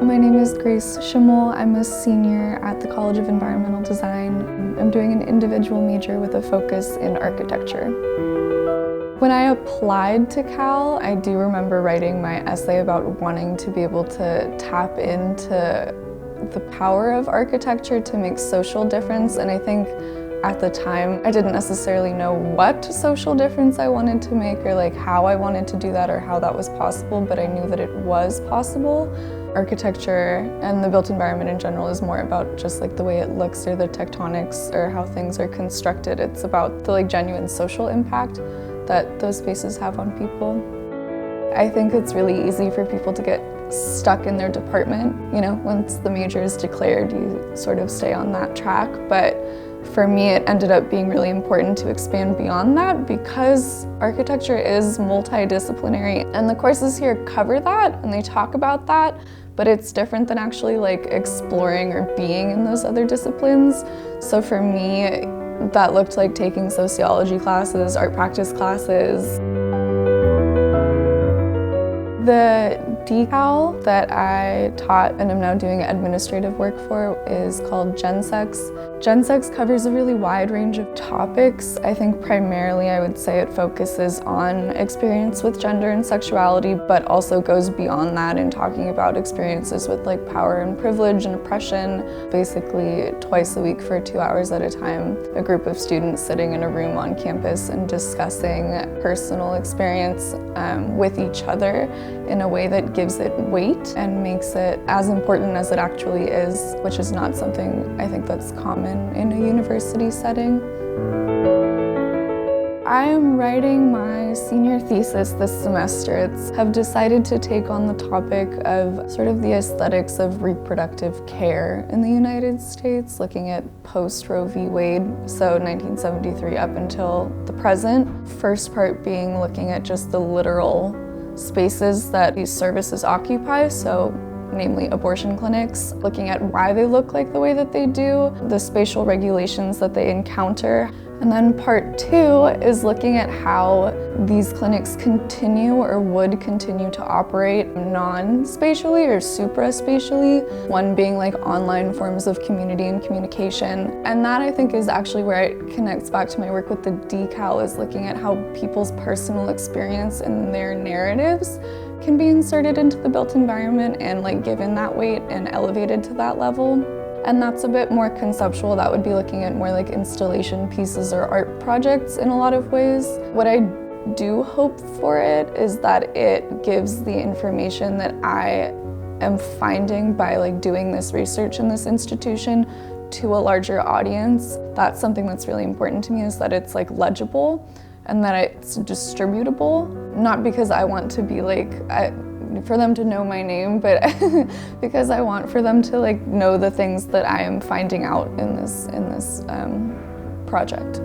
My name is Grace Schimmel. I'm a senior at the College of Environmental Design. I'm doing an individual major with a focus in architecture. When I applied to Cal, I do remember writing my essay about wanting to be able to tap into the power of architecture to make social difference, and I think at the time I didn't necessarily know what social difference I wanted to make or like how I wanted to do that or how that was possible, but I knew that it was possible. Architecture and the built environment in general is more about just like the way it looks or the tectonics or how things are constructed. It's about the genuine social impact that those spaces have on people. I think it's really easy for people to get stuck in their department. You know, once the major is declared, you sort of stay on that track. But for me, it ended up being really important to expand beyond that because architecture is multidisciplinary, and the courses here cover that and they talk about that, but it's different than actually exploring or being in those other disciplines. So for me, that looked like taking sociology classes, art practice classes. The decal that I taught and am now doing administrative work for is called GenSex. GenSex covers a really wide range of topics. I think primarily I would say it focuses on experience with gender and sexuality, but also goes beyond that in talking about experiences with power and privilege and oppression. Basically twice a week for 2 hours at a time, a group of students sitting in a room on campus and discussing personal experience with each other in a way that gives it weight and makes it as important as it actually is, which is not something I think that's common in a university setting. I am writing my senior thesis this semester. Have decided to take on the topic of sort of the aesthetics of reproductive care in the United States, looking at post-Roe v. Wade, so 1973 up until the present. First part being looking at just the literal spaces that these services occupy, so namely abortion clinics, looking at why they look like the way that they do, the spatial regulations that they encounter. And then part two is looking at how these clinics continue or would continue to operate non-spatially or supra-spatially, one being online forms of community and communication. And that I think is actually where it connects back to my work with the decal, is looking at how people's personal experience and their narratives can be inserted into the built environment and given that weight and elevated to that level. And that's a bit more conceptual. That would be looking at more installation pieces or art projects in a lot of ways. What I do hope for it is that it gives the information that I am finding by doing this research in this institution to a larger audience. That's something that's really important to me, is that it's legible and that it's distributable. Not because I want to be for them to know my name, but because I want for them to know the things that I am finding out in this project.